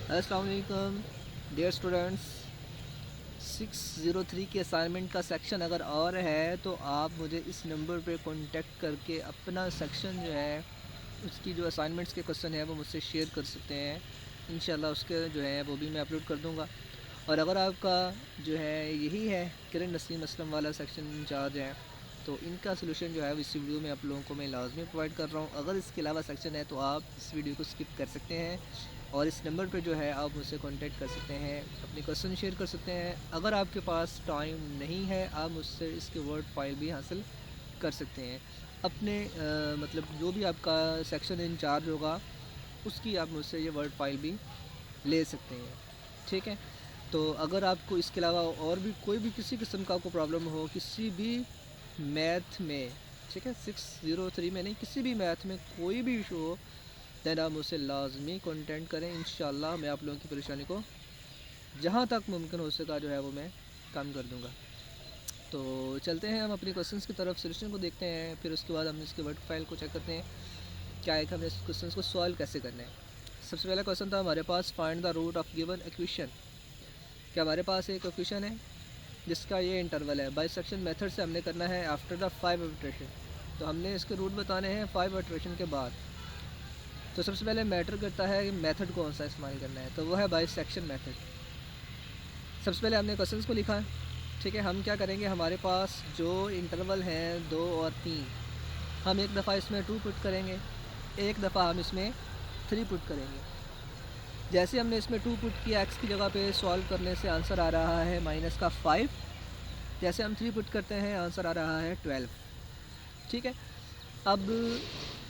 अस्सलाम वालेकुम dear students. 603 के असाइनमेंट का सेक्शन अगर और है तो आप मुझे इस नंबर पे कांटेक्ट करके अपना सेक्शन जो है उसकी जो असाइनमेंट्स के क्वेश्चन है वो मुझसे शेयर कर सकते हैं। इंशाल्लाह उसके जो है वो भी मैं अपलोड कर दूँगा। और अगर आपका जो है यही है किरण नसीम असलम वाला सेक्शन इंचार्ज है तो इनका सोल्यूशन जो है इस वीडियो में आप लोगों को मैं लाजमी प्रोवाइड कर रहा हूँ। अगर इसके अलावा सेक्शन है तो आप इस वीडियो को स्किप कर सकते हैं और इस नंबर पे जो है आप मुझसे कांटेक्ट कर सकते हैं, अपने क्वेश्चन शेयर कर सकते हैं। अगर आपके पास टाइम नहीं है आप मुझसे इसके वर्ड फाइल भी हासिल कर सकते हैं। अपने मतलब जो भी आपका सेक्शन इंचार्ज होगा उसकी आप मुझसे ये वर्ड फाइल भी ले सकते हैं, ठीक है। तो अगर आपको इसके अलावा और भी कोई भी किसी किस्म का कोई प्रॉब्लम हो किसी भी मैथ में, ठीक है, 603 में नहीं, किसी भी मैथ में कोई भी इशू हो दैन आप मुझसे लाजमी कॉन्टेक्ट करें। इंशाल्लाह मैं आप लोगों की परेशानी को जहाँ तक मुमकिन हो सका जो है वो मैं कम कर दूँगा। तो चलते हैं हम अपनी क्वेश्चंस की तरफ, सोल्यूशन को देखते हैं, फिर उसके बाद हम इसके वर्ड फाइल को चेक करते हैं क्या है कि हमें इस क्वेश्चन को सॉल्व कैसे करना है। सबसे पहला क्वेश्चन था हमारे पास, find the root of given equation. क्या हमारे पास एक इक्वेशन है जिसका ये इंटरवल है। बाइसेक्शन मेथड से हमने करना है आफ्टर द 5 इटरेशन। तो हमने इसके रूट बताने हैं 5 इटरेशन के बाद। तो सबसे पहले मैटर करता है कि मेथड कौन सा इस्तेमाल करना है, तो वो है बाइसेक्शन मेथड। सबसे पहले हमने क्वेश्चंस को लिखा है, ठीक है। हम क्या करेंगे, हमारे पास जो इंटरवल हैं 2 और 3, हम एक दफ़ा इसमें 2 पुट करेंगे, एक दफ़ा हम इसमें 3 पुट करेंगे। जैसे हमने इसमें 2 पुट किया एक्स की जगह पे, सॉल्व करने से आंसर आ रहा है -5। जैसे हम 3 पुट करते हैं आंसर आ रहा है 12, ठीक है। अब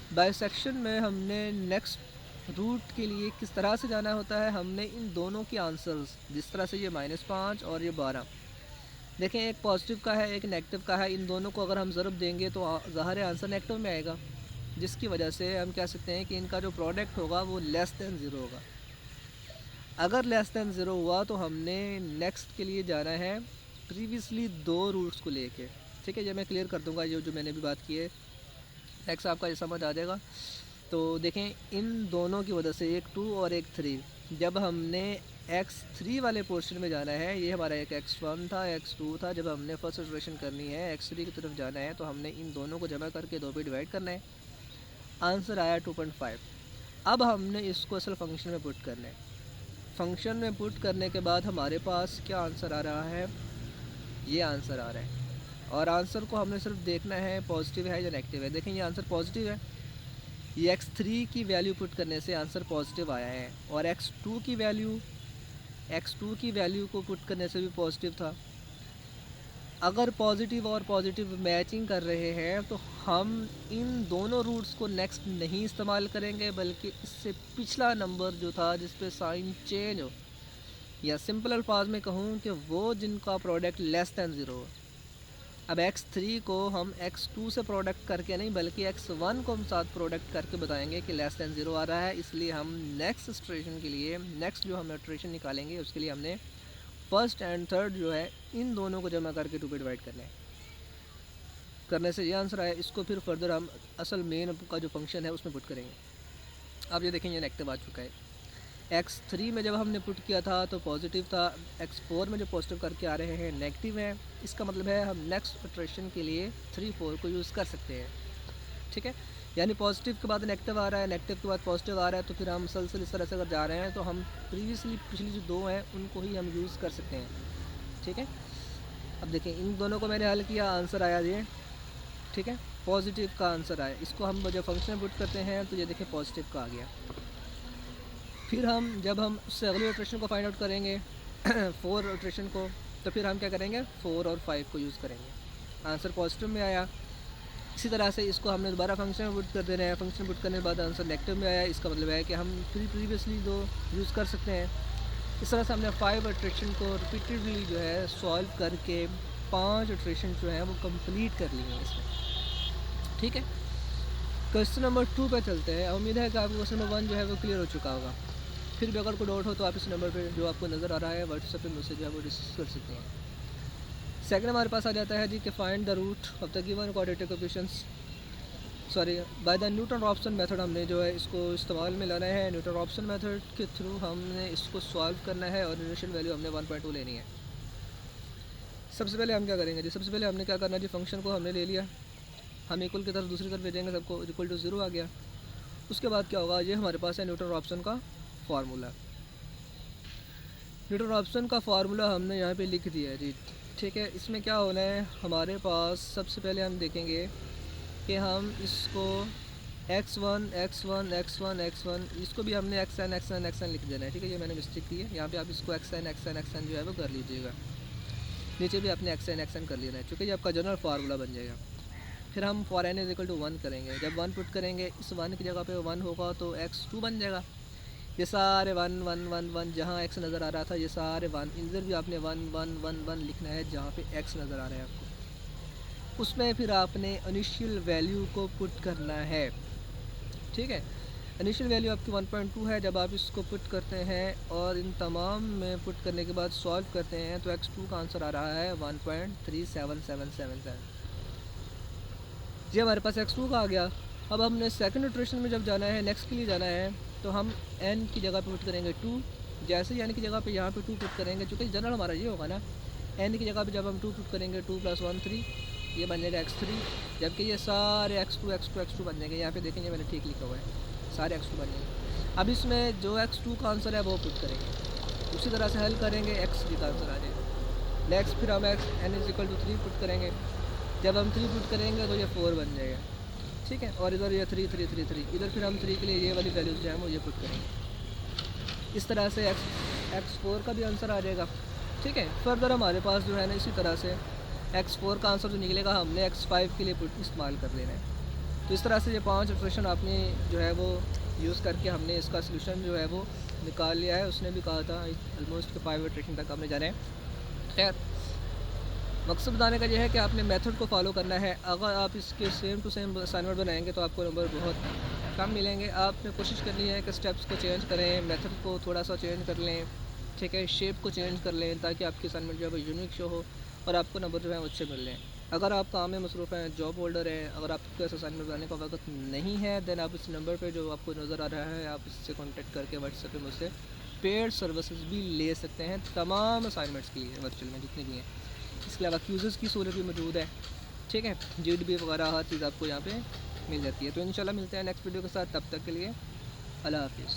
बाइसेक्शन में हमने नेक्स्ट रूट के लिए किस तरह से जाना होता है, हमने इन दोनों के आंसर्स, जिस तरह से ये -5 और ये 12, देखें एक पॉजिटिव का है एक नेगेटिव का है, इन दोनों को अगर हम ज़रूब देंगे तो ज़ाहिर आंसर नेगेटिव में आएगा, जिसकी वजह से हम कह सकते हैं कि इनका जो प्रोडक्ट होगा वो लेस दैन ज़ीरो होगा। अगर लेस दैन ज़ीरो हुआ तो हमने नेक्स्ट के लिए जाना है प्रीवियसली 2 रूट्स को लेके, ठीक है। ये मैं क्लियर कर दूंगा, ये जो मैंने भी बात की है नेक्स्ट आपका ये समझ आ जाएगा। तो देखें इन दोनों की वजह से एक 2 और एक 3, जब हमने x3 वाले पोर्शन में जाना है, ये हमारा एक x1 था x2 था, जब हमने फर्स्ट इटरेशन करनी है x3 की तरफ जाना है तो हमने इन दोनों को जमा करके 2 पे डिवाइड करना है, आंसर आया 2.5। अब हमने इसको असल फंक्शन में पुट करना है। फंक्शन में पुट करने के बाद हमारे पास क्या आंसर आ रहा है, ये आंसर आ रहा है। और आंसर को हमने सिर्फ देखना है पॉजिटिव है या नेगेटिव है। देखें ये आंसर पॉजिटिव है, ये x3 की वैल्यू पुट करने से आंसर पॉजिटिव आया है, और x2 की वैल्यू को पुट करने से भी पॉजिटिव था। अगर पॉजिटिव और पॉजिटिव मैचिंग कर रहे हैं तो हम इन दोनों रूट्स को नेक्स्ट नहीं इस्तेमाल करेंगे, बल्कि इससे पिछला नंबर जो था जिस पे साइन चेंज हो, या सिंपल अल्फाज में कहूँ कि वो जिनका प्रोडक्ट लेस दैन ज़ीरो हो। अब x3 को हम x2 से प्रोडक्ट करके नहीं बल्कि x1 को हम साथ प्रोडक्ट करके बताएंगे कि लेस दैन ज़ीरो आ रहा है, इसलिए हम नेक्स्ट इटरेशन के लिए, नेक्स्ट जो हम इटरेशन निकालेंगे उसके लिए हमने फर्स्ट एंड थर्ड जो है इन दोनों को जमा करके 2 पे डिवाइड करना है। करने से ये आंसर आया, इसको फिर फर्दर हम असल मेन का जो फंक्शन है उसमें पुट करेंगे। अब ये देखें ये नेगेटिव आ चुका है। x3 में जब हमने पुट किया था तो पॉजिटिव था, x4 में जो पॉजिटिव करके आ रहे हैं नेगेटिव है। इसका मतलब है हम नेक्स्ट इटरेशन के लिए 3 4 को यूज़ कर सकते हैं, ठीक है। यानी पॉजिटिव के बाद नेगेटिव आ रहा है, नेगेटिव के बाद पॉजिटिव आ रहा है, तो फिर हम मुसलसल इस तरह से अगर जा रहे हैं तो हम प्रीवियसली पिछली जो 2 हैं उनको ही हम यूज़ कर सकते हैं, ठीक है। अब देखें इन दोनों को मैंने हल किया, आंसर आया ये, ठीक है, पॉजिटिव का आंसर आया। इसको हम जब फंक्शन में पुट करते हैं तो ये देखें पॉजिटिव का आ गया। फिर जब हम उससे अगले इटरेशन को फाइंड आउट करेंगे 4 इटरेशन को, तो फिर हम क्या करेंगे 4 और 5 को यूज़ करेंगे, आंसर पॉजिटिव में आया। इसी तरह से इसको हमने दोबारा फंक्शन में पुट कर देना है, फंक्शन पुट करने के बाद आंसर नेगेटिव में आया, इसका मतलब है कि हम प्रीवियसली 2 यूज़ कर सकते हैं। इस तरह से हमने 5 इटरेशन को रिपीटेडली जो है सॉल्व करके 5 इटरेशन जो है वो कंप्लीट कर लिए हैं इसमें, ठीक है। क्वेश्चन नंबर 2 पे चलते हैं। उम्मीद है कि आपको क्वेश्चन नंबर 1 जो है वो क्लियर हो चुका होगा। फिर भी अगर कोई डाउट हो तो आप इस नंबर पे जो आपको नज़र आ रहा है व्हाट्सएप पे मुझसे जो है वो डिस्कस कर सकते हैं। सेकंड हमारे पास आ जाता है जी कि find the root of the given quadratic equations. Sorry by the Newton Raphson method हमने जो है इसको इस्तेमाल में लाना है। न्यूटन रॉप्सन मेथड के थ्रू हमने इसको सॉल्व करना है और इनिशियल वैल्यू हमने 1.2 लेनी है। सबसे पहले हम क्या करेंगे जी, सबसे पहले हमने क्या करना है जी, फंक्शन को हमने ले लिया, हम इक्वल की तरफ दूसरी तरफ भेजेंगे, सबको इक्वल टू 0 आ गया। उसके बाद क्या होगा, ये हमारे पास है न्यूटन रॉप्सन का फार्मूला। न्यूटन रॉप्सन का फार्मूला हमने यहाँ पे लिख दिया है जी, ठीक है। इसमें क्या होना है, हमारे पास सबसे पहले हम देखेंगे कि हम इसको x1 x1 x1 x1 इसको भी हमने xn xn xn लिख देना है, ठीक है। ये मैंने मिस्टेक की है, यहाँ पे आप इसको xn xn xn जो है वो कर लीजिएगा, नीचे भी आपने xn xn कर लेना है, क्योंकि ये आपका जनरल फार्मूला बन जाएगा। फिर हम for n is equal to 1 करेंगे, जब 1 पुट करेंगे इस 1 की जगह पे 1 होगा तो x2 बन जाएगा। ये सारे 1 1 1 1 जहाँ x नज़र आ रहा था ये सारे 1, इधर भी आपने 1 1 1 1 लिखना है जहाँ पे x नज़र आ रहा है आपको। उसमें फिर आपने इनिशियल वैल्यू को पुट करना है, ठीक है। इनिशियल वैल्यू आपकी 1.2 है। जब आप इसको पुट करते हैं और इन तमाम में पुट करने के बाद सॉल्व करते हैं तो x2 का आंसर आ रहा है 1.37777। ये हमारे पास x2 का आ गया। अब हमने सेकंड इटरेशन में जब जाना है, नेक्स्ट के लिए जाना है, तो हम n की जगह पे पुट करेंगे 2। जैसे ही n की जगह पे यहाँ पे 2 पुट करेंगे, चूँकि जनरल हमारा ये होगा ना, n की जगह पे जब हम 2 पुट करेंगे 2 + 1 3, ये बन जाएगा x3, जबकि ये सारे x2 बन जाएंगे। यहाँ पे देखेंगे मैंने ठीक लिखा हुआ है, सारे x2 बन जाएंगे। अब इसमें जो x2 का आंसर है वो पुट करेंगे, उसी तरह से हल करेंगे, x3 का आंसर आ जाएगा। नेक्स्ट फिर हम n = 3 पुट करेंगे, जब हम 3 पुट करेंगे तो ये 4 बन जाएगा, ठीक है। और इधर ये 3 3 3 3, इधर फिर हम 3 के लिए ये वाली वैल्यूज जो है वो ये पुट करेंगे। इस तरह से x4 का भी आंसर आ जाएगा, ठीक है। फर्दर हमारे पास जो है ना इसी तरह से x4 का आंसर जो निकलेगा हमने x5 के लिए पुट इस्तेमाल कर लेना है। तो इस तरह से ये 5 इटरेशन आपने जो है वो यूज़ करके हमने इसका सलूशन जो है वो निकाल लिया है। उसने भी कहा था ऑलमोस्ट 5 इटरेशन तक हमने जाना है। खैर, मकसद बताने का ये है कि आपने मेथड को फॉलो करना है। अगर आप इसके सेम टू सेम असाइनमेंट बनाएंगे तो आपको नंबर बहुत कम मिलेंगे। आपने कोशिश करनी है कि स्टेप्स को चेंज करें, मेथड को थोड़ा सा चेंज कर लें, ठीक है, शेप को चेंज कर लें, ताकि आपकी असाइनमेंट जो है वो यूनिक शो हो और आपको नंबर जो है अच्छे मिल रहे हैं। अगर आप काम में मसरूफ़ हैं, जॉब होल्डर हैं, अगर आपको ऐसा असाइनमेंट बनाने का वक्त नहीं है, देन आप इस नंबर पे जो आपको नज़र आ रहा है आप इससे कांटेक्ट करके व्हाट्सएप पे मुझसे पेड सर्विसेज भी ले सकते हैं तमाम असाइनमेंट्स के लिए, वर्चुअल में जितने भी हैं। इसके अलावा क्यूज़ेज़ की सहूलत भी मौजूद है, ठीक है, GDB वगैरह हर चीज़ आपको यहाँ पे मिल जाती है। तो इंशाल्लाह मिलते हैं नेक्स्ट वीडियो के साथ, तब तक के लिए अल्लाह हाफिज़।